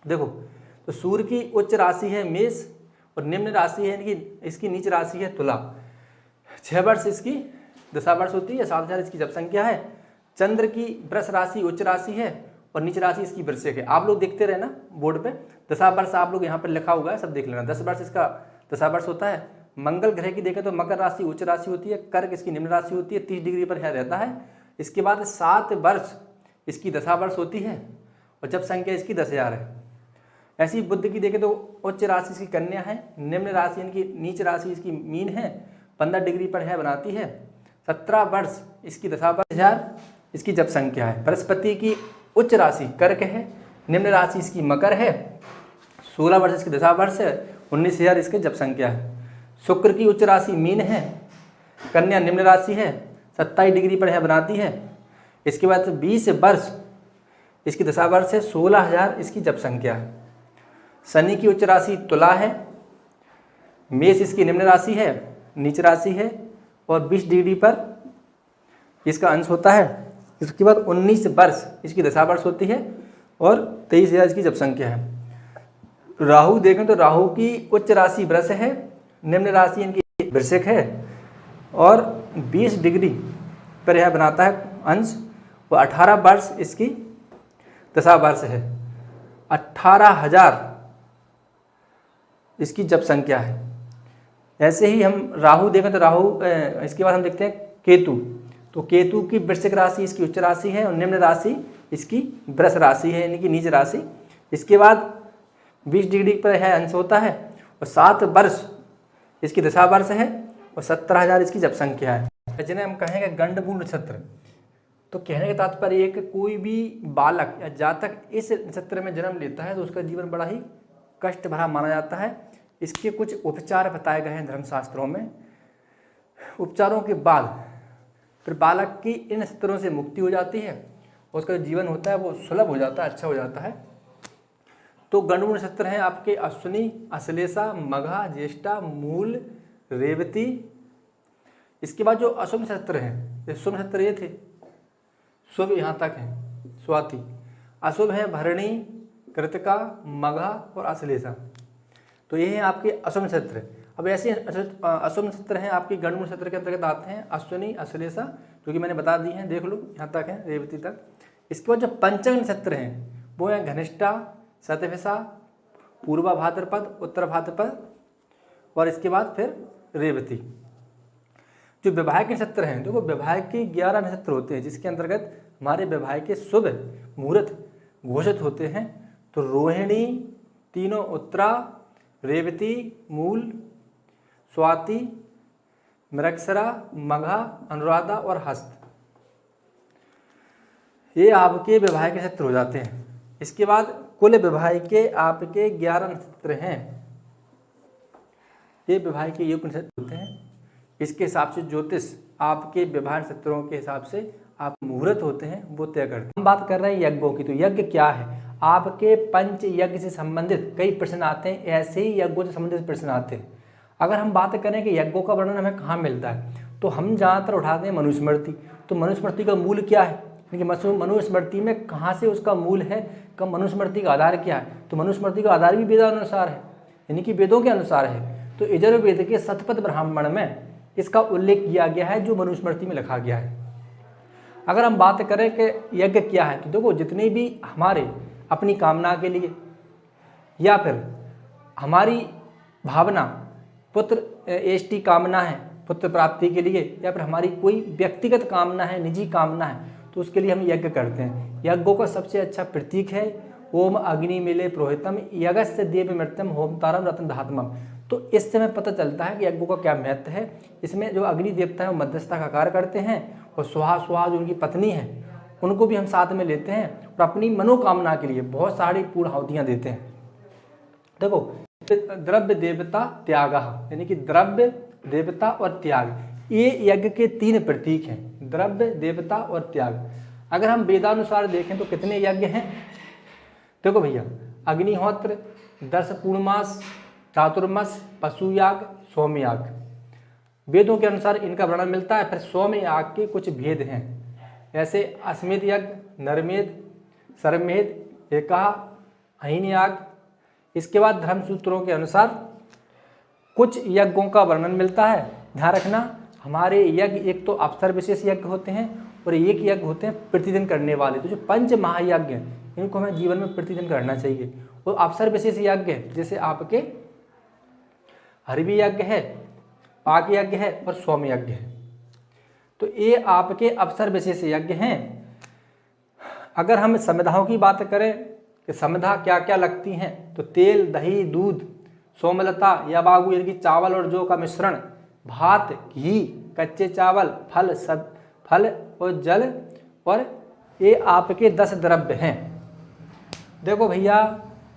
देखो, तो सूर्य की उच्च राशि है मेष और निम्न राशि है यानी कि इसकी नीच राशि है तुला। 6 वर्ष इसकी दशा वर्ष होती है, 7,000 इसकी जप संख्या है। चंद्र की वृष राशि उच्च राशि है और नीच राशि इसकी वृश्चिक है। आप लोग देखते रहे ना बोर्ड पे, दशा वर्ष आप लोग यहाँ पर लिखा हुआ है, सब देख लेना। 10 वर्ष इसका दशा वर्ष होता है। मंगल ग्रह की देखें तो मकर राशि उच्च राशि होती है, कर्क इसकी निम्न राशि होती है, 30 डिग्री पर है रहता है। इसके बाद 7 वर्ष इसकी दशा वर्ष होती है और जब संख्या इसकी 10,000 है। ऐसी बुध की देखें तो उच्च राशि इसकी कन्या है, निम्न राशि यानी कि नीच राशि इसकी मीन है, 15 डिग्री पर है बनाती है। 17 वर्ष इसकी दशा वर्ष 1000 इसकी जब संख्या है। बृहस्पति की उच्च राशि कर्क है, निम्न राशि इसकी मकर है, 16 वर्ष इसकी दशा वर्ष है, 19,000 इसकी जब संख्या है। शुक्र की उच्च राशि मीन है, कन्या निम्न राशि है, 27 डिग्री पर है बनाती है। इसके बाद 20 वर्ष इसकी दशा वर्ष है, 16,000 इसकी जप संख्या है। शनि की उच्च राशि तुला है, मेष इसकी निम्न राशि है, नीच राशि है और 20 डिग्री पर इसका अंश होता है। इसके बाद 19 वर्ष इसकी दशा वर्ष होती है और 23,000 इसकी जप संख्या है। राहु देखें तो राहु की उच्च राशि वृष है, निम्न राशि इनकी वृश्चिक है और 20 डिग्री पर यह बनाता है अंश। वो 18 वर्ष इसकी दशा वर्ष है, 18,000 इसकी जप संख्या है। ऐसे ही हम राहु देखें तो राहु इसके बाद हम देखते हैं केतु। तो केतु की वृश्चिक राशि इसकी उच्च राशि है और निम्न राशि इसकी वृष राशि है यानी कि नीच राशि। इसके बाद 20 डिग्री पर है अंश होता है और 7 वर्ष इसकी दशा वर्ष है और 17,000 इसकी जप संख्या है। जिन्हें हम कहेंगे गंडमूल नक्षत्र, तो कहने का तात्पर्य ये कि कोई भी बालक या जातक इस नक्षत्र में जन्म लेता है तो उसका जीवन बड़ा ही कष्ट भरा माना जाता है। इसके कुछ उपचार बताए गए हैं धर्मशास्त्रों में। उपचारों के बाद फिर बालक की इन नक्षत्रों से मुक्ति हो जाती है और उसका जो जीवन होता है वो सुलभ हो जाता है, अच्छा हो जाता है। तो गंडमूल नक्षत्र हैं आपके अश्विनी, अश्लेषा, मघा, ज्येष्ठा, मूल, रेवती। इसके बाद जो अशुभ नक्षत्र हैं, ये शुभ नक्षत्र ये थे, शुभ यहाँ तक है स्वाति, अशुभ है भरणी, कृतिका, मघा और अश्लेषा। तो ये हैं आपके अशुभ नक्षत्र। अब ऐसे अशुभ नक्षत्र हैं आपके गंडमूल नक्षत्र के अंतर्गत आते हैं अश्विनी, अश्लेषा, जो कि मैंने बता दी हैं, देख लो यहाँ तक है रेवती तक। इसके बाद जो पंचम नक्षत्र हैं वो हैं घनिष्ठा, शतभिषा, पूर्वा भाद्रपद, उत्तर भाद्रपद और इसके बाद फिर रेवती। जो विवाह के नक्षत्र हैं, देखो विवाह के 11 नक्षत्र होते हैं जिसके अंतर्गत हमारे विवाह के शुभ मुहूर्त घोषित होते हैं। तो रोहिणी, तीनों उत्तरा, रेवती, मूल, स्वाति, मृगशिरा, मघा, अनुराधा और हस्त, ये आपके विवाह के नक्षत्र हो जाते हैं। इसके बाद कुल विवाह के आपके 11 नक्षत्र हैं, ये विवाह के योग नक्षत्र होते हैं। इसके हिसाब से ज्योतिष आपके विवाह नक्षत्रों के हिसाब से आप मुहूर्त होते हैं वो तय करते हैं। हम बात कर रहे हैं यज्ञों की, तो यज्ञ क्या है? आपके पंच यज्ञ से संबंधित कई प्रश्न आते हैं, ऐसे ही यज्ञों से संबंधित प्रश्न आते हैं। अगर हम बात करें कि यज्ञों का वर्णन हमें कहाँ मिलता है, तो हम ज़्यादातर उठाते हैं मनुस्मृति। तो मनुस्मृति का मूल क्या है, क्योंकि मनुस्मृति में कहाँ से उसका मूल है, कब मनुस्मृति का आधार क्या है? तो मनुस्मृति का आधार भी वेदानुसार है, यानी कि वेदों के अनुसार है। तो यजुर्वेद के शतपथ ब्राह्मण में इसका उल्लेख किया गया है जो मनुस्मृति में लिखा गया है। अगर हम बात करें कि यज्ञ क्या है, तो देखो जितने भी हमारे अपनी कामना के लिए या फिर हमारी भावना पुत्र एष्टि कामना है पुत्र प्राप्ति के लिए, या फिर हमारी कोई व्यक्तिगत कामना है, निजी कामना है, तो उसके लिए हम यज्ञ करते हैं। यज्ञों का सबसे अच्छा प्रतीक है ओम अग्नि मिले पुरोहितम यज्ञस्य देव मृत्यम होमतारम रत्न धातमम। तो इससे हमें पता चलता है कि यज्ञों का क्या महत्व है। इसमें जो अग्नि देवता है वो मध्यस्थता का कार्य करते हैं और सुहा जो उनकी पत्नी है उनको भी हम साथ में लेते हैं और अपनी मनोकामना के लिए बहुत सारी पूर्णाहुतियाँ देते हैं। देखो द्रव्य देवता त्याग, यानी कि द्रव्य देवता और त्याग, ये यज्ञ के 3 प्रतीक हैं, द्रव्य देवता और त्याग। अगर हम वेदानुसार देखें तो कितने यज्ञ हैं? देखो भैया, अग्निहोत्र, 10 पूर्णमास, चातुर्मास, पशुयाग, सोमयाग, वेदों के अनुसार इनका वर्णन मिलता है। फिर सोमयाग के कुछ भेद हैं, ऐसे अश्वमेध यज्ञ, नरमेध, सर्वमेध, एकाह, अहीन याग। इसके बाद धर्म सूत्रों के अनुसार कुछ यज्ञों का वर्णन मिलता है। ध्यान रखना, हमारे यज्ञ एक तो अवसर विशेष यज्ञ होते हैं और एक यज्ञ होते हैं प्रतिदिन करने वाले। तो जो पंच महायज्ञ हैं इनको हमें जीवन में प्रतिदिन करना चाहिए। और अवसर विशेष यज्ञ है जैसे आपके हरवी यज्ञ है, पाक यज्ञ है और सोम यज्ञ है। तो ये आपके अवसर विशेष यज्ञ हैं। अगर हम संविधाओं की बात करें कि संविधा क्या क्या लगती हैं, तो तेल, दही, दूध, सोमलता या बागु यानी कि चावल और जौ का मिश्रण, भात, घी, कच्चे चावल, फल और जल, और ये आपके 10 द्रव्य हैं। देखो भैया,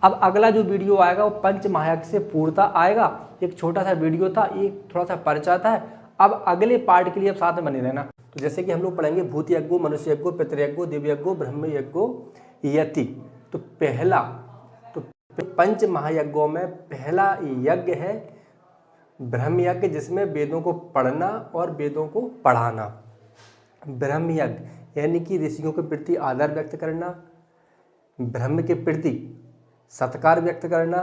अब अगला जो वीडियो आएगा वो पंच महायज्ञ से पूर्णता आएगा। एक छोटा सा वीडियो था, एक थोड़ा सा परिचय था। अब अगले पार्ट के लिए अब साथ में बने रहना। तो जैसे कि हम लोग पढ़ेंगे भूत यज्ञो, मनुष्य यज्ञो, पितृयज्ञो, दिव्य यज्ञो, ब्रह्म यज्ञो, यति। तो पहला तो पंच महायज्ञों में पहला यज्ञ है ब्रह्म यज्ञ, जिसमें वेदों को पढ़ना और वेदों को पढ़ाना। ब्रह्म यज्ञ यानी कि ऋषियों के प्रति आदर व्यक्त करना, ब्रह्म के प्रति सत्कार व्यक्त करना,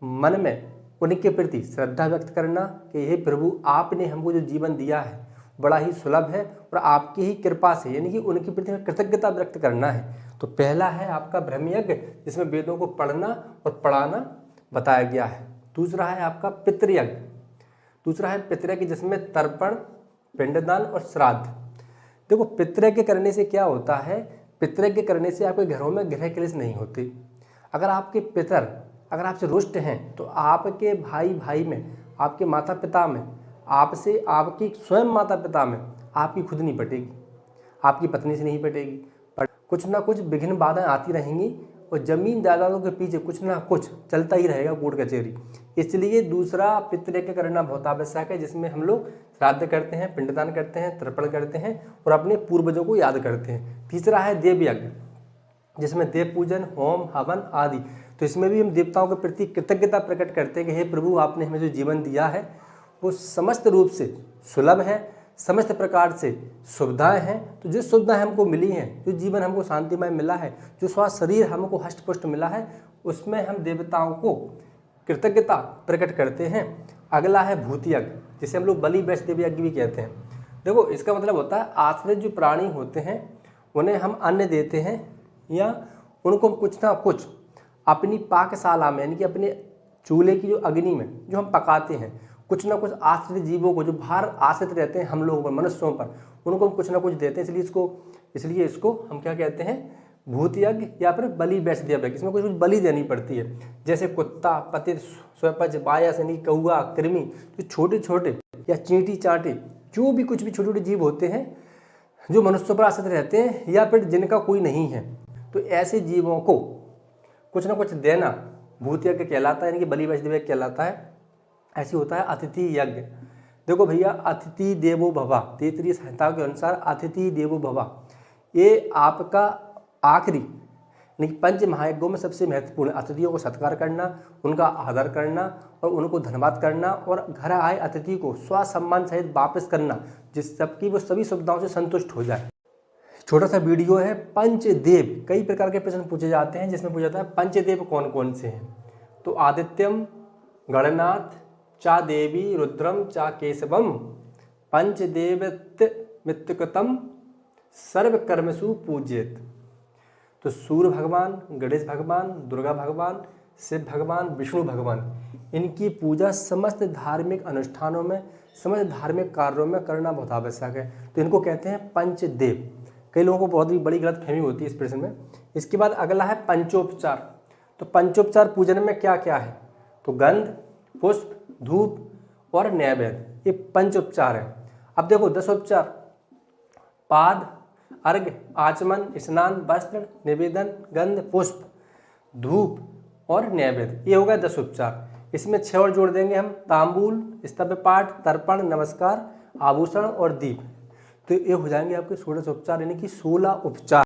मन में उनके प्रति श्रद्धा व्यक्त करना कि हे प्रभु, आपने हमको जो जीवन दिया है बड़ा ही सुलभ है और आपकी ही कृपा से, यानी कि उनके प्रति कृतज्ञता व्यक्त करना है। तो पहला है आपका ब्रह्म यज्ञ, जिसमें वेदों को पढ़ना और पढ़ाना बताया गया है। दूसरा है आपका पितृयज्ञ। दूसरा है पितृयज्ञ, जिसमें तर्पण, पिंडदान और श्राद्ध। देखो, पितृयज्ञ करने से क्या होता है, पितृयज्ञ करने से आपके घरों में गृह क्लेश नहीं होते। अगर आपके पितर अगर आपसे रुष्ट हैं तो आपके भाई में, आपके माता पिता में, आपसे, आपकी स्वयं माता पिता में आपकी खुद नहीं पटेगी, आपकी पत्नी से नहीं पटेगी, पर कुछ ना कुछ विघ्न बाधाएं आती रहेंगी और जमीन जायदादों के पीछे कुछ ना कुछ चलता ही रहेगा, कोर्ट कचहरी। इसलिए दूसरा पितृयज्ञ करना बहुत आवश्यक है, जिसमें हम लोग श्राद्ध करते हैं, पिंडदान करते हैं, तर्पण करते हैं और अपने पूर्वजों को याद करते हैं। तीसरा है देव यज्ञ, जिसमें देव पूजन, होम, हवन आदि। तो इसमें भी हम देवताओं के प्रति कृतज्ञता प्रकट करते हैं कि हे प्रभु, आपने हमें जो जीवन दिया है वो समस्त रूप से सुलभ है, समस्त प्रकार से सुविधाएं हैं। तो जो सुविधाएं हमको मिली हैं, जो जीवन हमको शांतिमय मिला है, जो स्वास्थ्य शरीर हमको हष्टपुष्ट मिला है, उसमें हम देवताओं को कृतज्ञता प्रकट करते हैं। अगला है भूत यज्ञ, जिसे हम लोग बलि वैष्णव यज्ञ भी कहते हैं। देखो, इसका मतलब होता है आश्रित जो प्राणी होते हैं उन्हें हम अन्न देते हैं या उनको कुछ ना कुछ अपनी पाकशाला में, यानी कि अपने चूल्हे की जो अग्नि में जो हम पकाते हैं, कुछ ना कुछ आश्रित जीवों को जो बाहर आश्रित रहते हैं हम लोगों पर, मनुष्यों पर, उनको हम कुछ ना कुछ देते हैं। इसलिए इसको हम क्या कहते हैं, भूत यज्ञ या फिर बलि वैष्णव यज्ञ। इसमें कुछ बलि देनी पड़ती है, जैसे कुत्ता, पतित, स्वपच, बायस यानी कौआ, कृमि, जो छोटे छोटे या चींटी चांटे, जो भी कुछ भी छोटे छोटे जीव होते हैं जो मनुष्यों पर आश्रित रहते हैं या फिर जिनका कोई नहीं है, तो ऐसे जीवों को कुछ ना कुछ देना भूत यज्ञ कहलाता है, यानी कि बलि वैष्णव यज्ञ कहलाता है। ऐसे होता है अतिथि यज्ञ। देखो भैया, अतिथि देवो भव, तैत्तिरीय संहिता के अनुसार अतिथि देवो भव, ये आपका आखिरी यानी कि पंच महायज्ञों में सबसे महत्वपूर्ण। अतिथियों को सत्कार करना, उनका आदर करना और उनको धन्यवाद करना और घर आए अतिथि को स्वसम्मान सहित वापस करना, जिस सबकी वो सभी सुविधाओं से संतुष्ट हो जाए। छोटा सा वीडियो है पंचदेव। कई प्रकार के प्रश्न पूछे जाते हैं, जिसमें पूछा जाता है पंचदेव कौन कौन से हैं। तो आदित्यम, गणनाथ, चा देवी, रुद्रम, चा केशवम, पंचदेवमित्युक्तम सर्वकर्मसु पूज्येत। तो सूर्य भगवान, गणेश भगवान, दुर्गा भगवान, शिव भगवान, विष्णु भगवान, इनकी पूजा समस्त धार्मिक अनुष्ठानों में, समस्त धार्मिक कार्यों में करना बहुत आवश्यक है। तो इनको कहते हैं पंचदेव। कई लोगों को बहुत ही बड़ी गलतफहमी होती है इस प्रश्न में। इसके बाद अगला है पंचोपचार। तो पंचोपचार पूजन में क्या क्या है, तो गंध, पुष्प, धूप और नैवेद्य, ये पंचोपचार है। अब देखो 10 उपचार, पाद, अर्घ्य, आचमन, स्नान, वस्त्र, निवेदन, गंध, पुष्प, धूप और नैवेद्य, ये हो गया 10 उपचार। इसमें 6 और जोड़ देंगे हम, तांबूल, स्तव्य पाठ, तर्पण, नमस्कार, आभूषण और दीप। तो ये हो जाएंगे आपके 16 उपचार, यानी कि 16 उपचार।